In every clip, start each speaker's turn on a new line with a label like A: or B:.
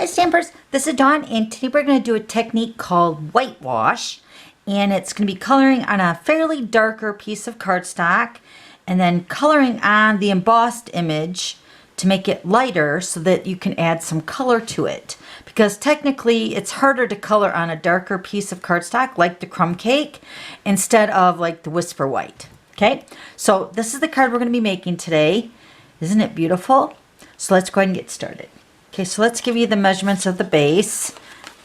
A: Stampers, this is Dawn, and today we're going to do a technique called whitewash, and it's going to be coloring on a fairly darker piece of cardstock and then coloring on the embossed image to make it lighter so that you can add some color to it, because technically it's harder to color on a darker piece of cardstock like the crumb cake instead of like the Whisper White. Okay, so this is the card we're going to be making today. Isn't it beautiful? So let's go ahead and get started. Okay, so let's give you the measurements of the base.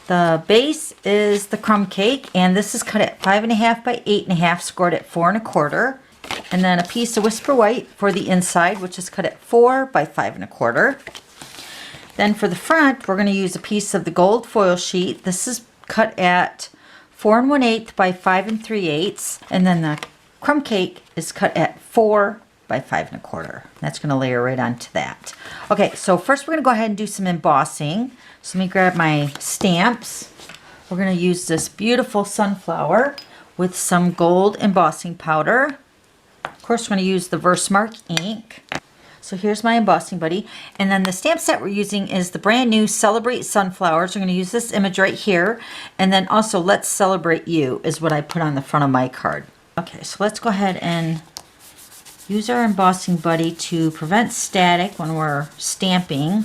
A: The base is the crumb cake, and this is cut at 5.5 by 8.5, scored at 4 1/4. And then a piece of Whisper White for the inside, which is cut at 4 by 5 1/4. Then for the front, we're going to use a piece of the gold foil sheet. This is cut at 4 1/8 by 5 3/8. And then the crumb cake is cut at 4 by 5 1/4. That's going to layer right onto that. Okay, so first we're going to go ahead and do some embossing. So let me grab my stamps. We're going to use this beautiful sunflower with some gold embossing powder. Of course, we're going to use the Versamark ink. So here's my embossing buddy. And then the stamp set we're using is the brand new Celebrate Sunflowers. We're going to use this image right here. And then also Let's Celebrate You is what I put on the front of my card. Okay, so let's go ahead and use our embossing buddy to prevent static when we're stamping,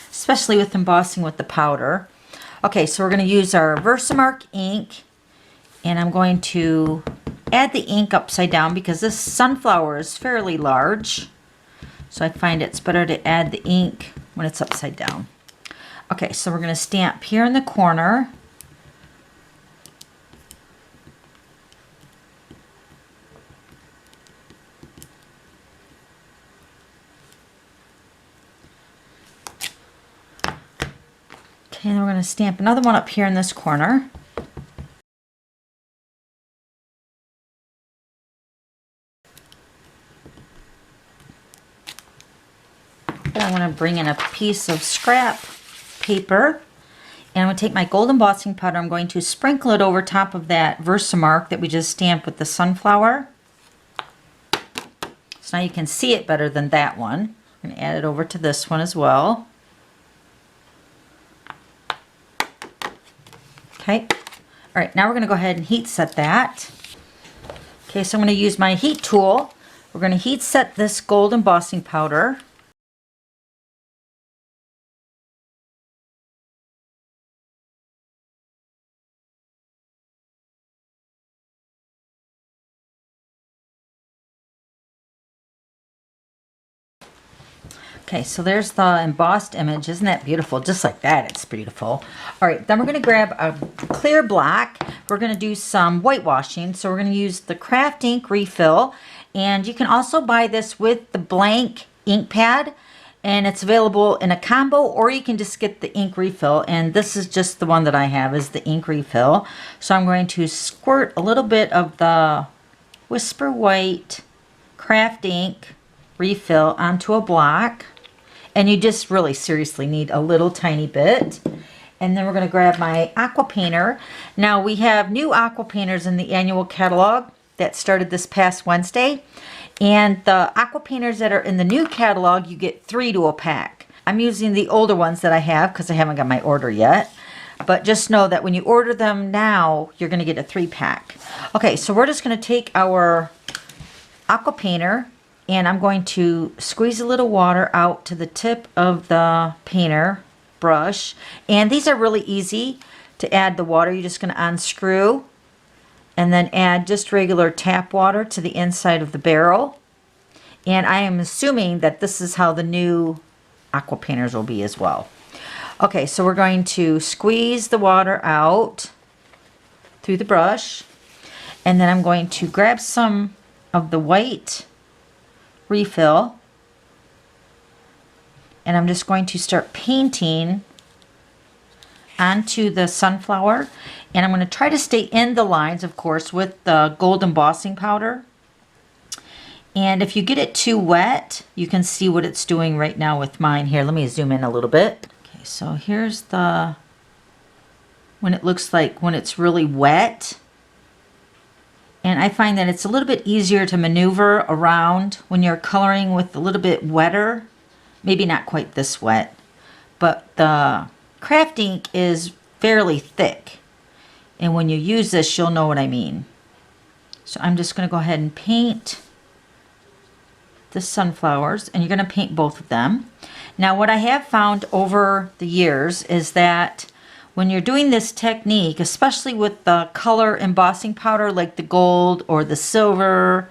A: especially with embossing with the powder. Okay, so we're going to use our Versamark ink, and I'm going to add the ink upside down because this sunflower is fairly large. So I find it's better to add the ink when it's upside down. Okay, so we're going to stamp here in the corner. Okay, and then we're going to stamp another one up here in this corner. Then I'm going to bring in a piece of scrap paper, and I'm going to take my gold embossing powder. I'm going to sprinkle it over top of that Versamark that we just stamped with the sunflower. So now you can see it better than that one. I'm going to add it over to this one as well. Okay, all right, now we're going to go ahead and heat set that. Okay, so I'm going to use my heat tool. We're going to heat set this gold embossing powder. Okay, so there's the embossed image. Isn't that beautiful? Just like that, it's beautiful. All right, then we're going to grab a clear black. We're going to do some whitewashing. So we're going to use the craft ink refill. And you can also buy this with the blank ink pad. And it's available in a combo, or you can just get the ink refill. And this is just the one that I have, is the ink refill. So I'm going to squirt a little bit of the Whisper White craft ink refill onto a block. And you just really seriously need a little tiny bit. And then we're going to grab my aqua painter. Now we have new aqua painters in the annual catalog that started this past Wednesday. And the aqua painters that are in the new catalog, you get 3 to a pack. I'm using the older ones that I have because I haven't got my order yet. But just know that when you order them now, you're going to get a 3-pack. Okay, so we're just going to take our aqua painter, and I'm going to squeeze a little water out to the tip of the painter brush. And these are really easy to add the water. You're just going to unscrew and then add just regular tap water to the inside of the barrel. And I am assuming that this is how the new aqua painters will be as well. Okay, so we're going to squeeze the water out through the brush. And then I'm going to grab some of the white refill, and I'm just going to start painting onto the sunflower, and I'm going to try to stay in the lines, of course, with the gold embossing powder. And if you get it too wet, you can see what it's doing right now with mine. Here, let me zoom in a little bit. Okay, so here's the when it looks like when it's really wet. And I find that it's a little bit easier to maneuver around when you're coloring with a little bit wetter. Maybe not quite this wet, but the craft ink is fairly thick. And when you use this, you'll know what I mean. So I'm just going to go ahead and paint the sunflowers, and you're going to paint both of them. Now what I have found over the years is that when you're doing this technique, especially with the color embossing powder like the gold or the silver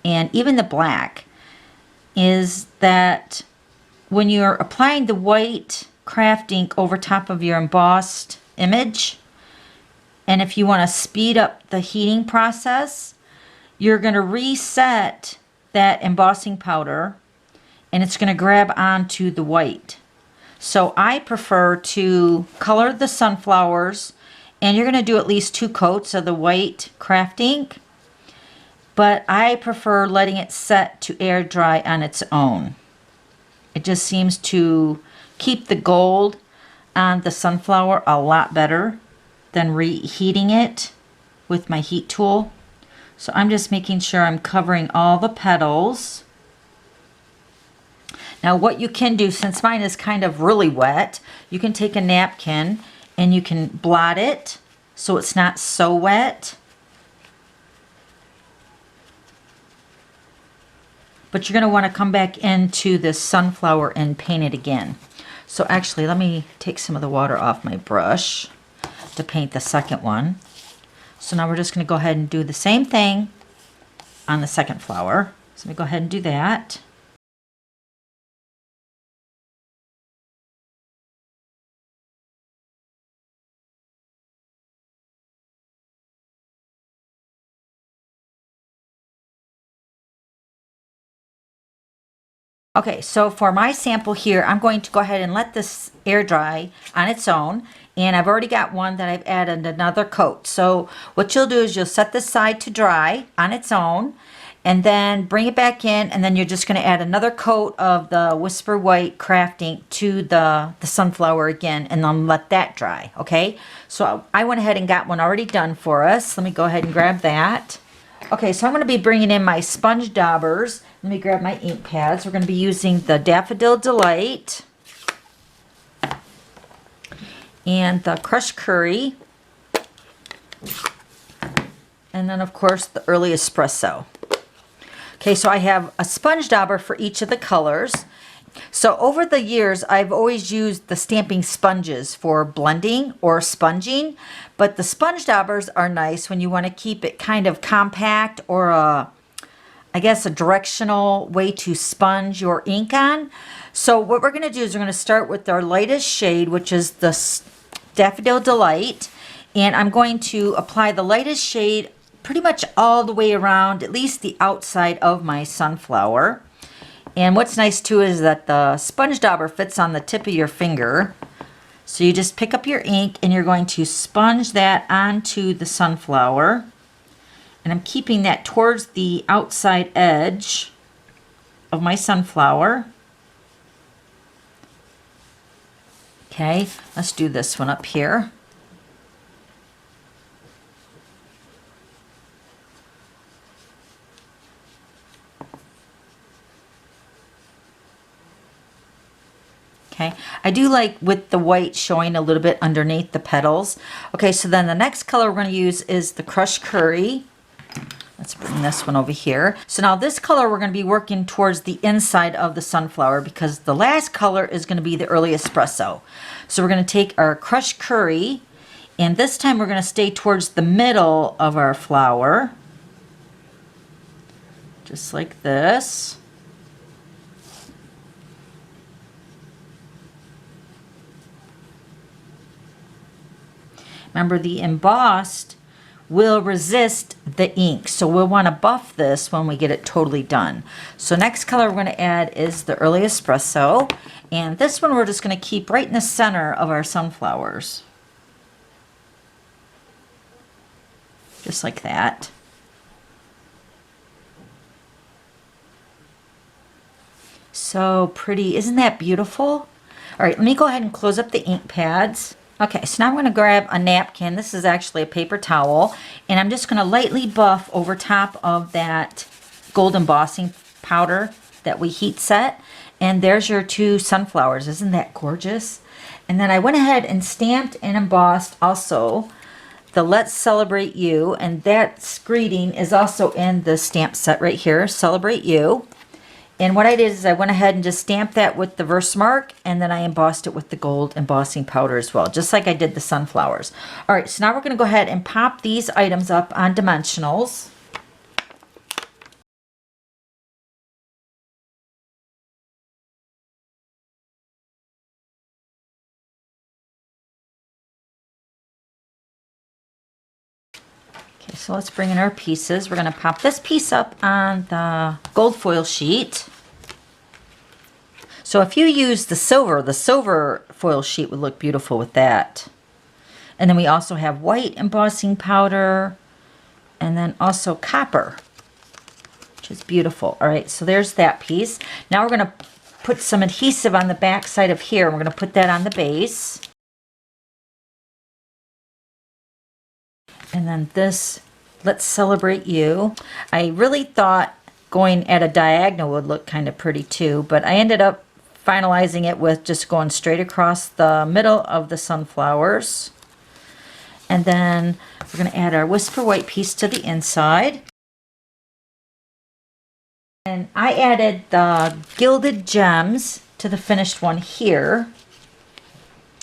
A: and even the black, is that when you're applying the white craft ink over top of your embossed image, and if you want to speed up the heating process, you're going to reset that embossing powder and it's going to grab onto the white. So I prefer to color the sunflowers, and you're going to do at least 2 coats of the white craft ink, but I prefer letting it set to air dry on its own. It just seems to keep the gold on the sunflower a lot better than reheating it with my heat tool. So I'm just making sure I'm covering all the petals. Now what you can do, since mine is kind of really wet, you can take a napkin and you can blot it so it's not so wet. But you're going to want to come back into this sunflower and paint it again. So actually, let me take some of the water off my brush to paint the second one. So now we're just going to go ahead and do the same thing on the second flower. So let me go ahead and do that. Okay, so for my sample here, I'm going to go ahead and let this air dry on its own. And I've already got one that I've added another coat. So what you'll do is you'll set this side to dry on its own, and then bring it back in, and then you're just going to add another coat of the Whisper White craft ink to the sunflower again, and then let that dry, okay? So I went ahead and got one already done for us. Let me go ahead and grab that. Okay, so I'm going to be bringing in my sponge daubers. Let me grab my ink pads. We're going to be using the Daffodil Delight and the Crushed Curry, and then of course the Early Espresso. Okay, so I have a sponge dauber for each of the colors. So over the years, I've always used the stamping sponges for blending or sponging, but the sponge daubers are nice when you want to keep it kind of compact, or I guess a directional way to sponge your ink on. So what we're going to do is we're going to start with our lightest shade, which is the Daffodil Delight, and I'm going to apply the lightest shade pretty much all the way around, at least the outside of my sunflower. And what's nice too is that the sponge dauber fits on the tip of your finger. So you just pick up your ink and you're going to sponge that onto the sunflower. And I'm keeping that towards the outside edge of my sunflower. Okay, let's do this one up here. Okay, I do like with the white showing a little bit underneath the petals. Okay, so then the next color we're going to use is the Crushed Curry. Let's bring this one over here. So now this color we're going to be working towards the inside of the sunflower, because the last color is going to be the Early Espresso. So we're going to take our Crushed Curry, and this time we're going to stay towards the middle of our flower. Just like this. Remember, the embossed will resist the ink, so we'll want to buff this when we get it totally done. So next color we're going to add is the Early Espresso, and this one we're just going to keep right in the center of our sunflowers. Just like that. So pretty. Isn't that beautiful? All right, let me go ahead and close up the ink pads. Okay, so now I'm going to grab a napkin. This is actually a paper towel, and I'm just going to lightly buff over top of that gold embossing powder that we heat set. And there's your 2 sunflowers. Isn't that gorgeous? And then I went ahead and stamped and embossed also the Let's Celebrate You, and that greeting is also in the stamp set right here, Celebrate You. And what I did is I went ahead and just stamped that with the Versamark, and then I embossed it with the gold embossing powder as well, just like I did the sunflowers. All right, so now we're going to go ahead and pop these items up on dimensionals. Okay, so let's bring in our pieces. We're going to pop this piece up on the gold foil sheet. So if you use the silver foil sheet would look beautiful with that. And then we also have white embossing powder, and then also copper, which is beautiful. All right, so there's that piece. Now we're going to put some adhesive on the back side of here. We're going to put that on the base. And then this, Let's Celebrate You. I really thought going at a diagonal would look kind of pretty too, but I ended up finalizing it with just going straight across the middle of the sunflowers. And then we're going to add our Whisper White piece to the inside. And I added the gilded gems to the finished one here,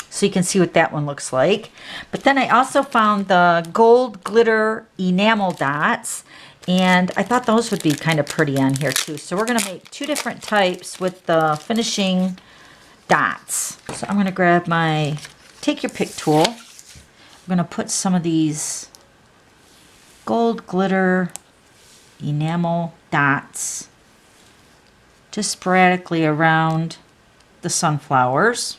A: so you can see what that one looks like. But then I also found the gold glitter enamel dots, and I thought those would be kind of pretty on here too. So we're going to make two different types with the finishing dots. So I'm going to grab my take your pick tool. I'm going to put some of these gold glitter enamel dots just sporadically around the sunflowers.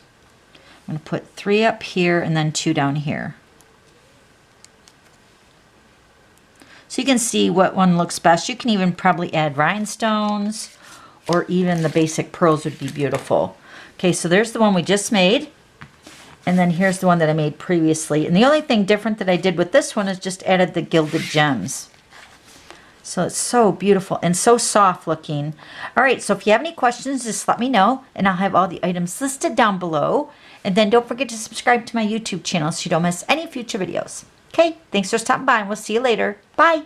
A: I'm going to put 3 up here and then 2 down here. So you can see what one looks best. You can even probably add rhinestones, or even the basic pearls would be beautiful. Okay, so there's the one we just made. And then here's the one that I made previously. And the only thing different that I did with this one is just added the gilded gems. So it's so beautiful and so soft looking. All right, so if you have any questions, just let me know, and I'll have all the items listed down below. And then don't forget to subscribe to my YouTube channel so you don't miss any future videos. Okay, thanks for stopping by, and we'll see you later. Bye.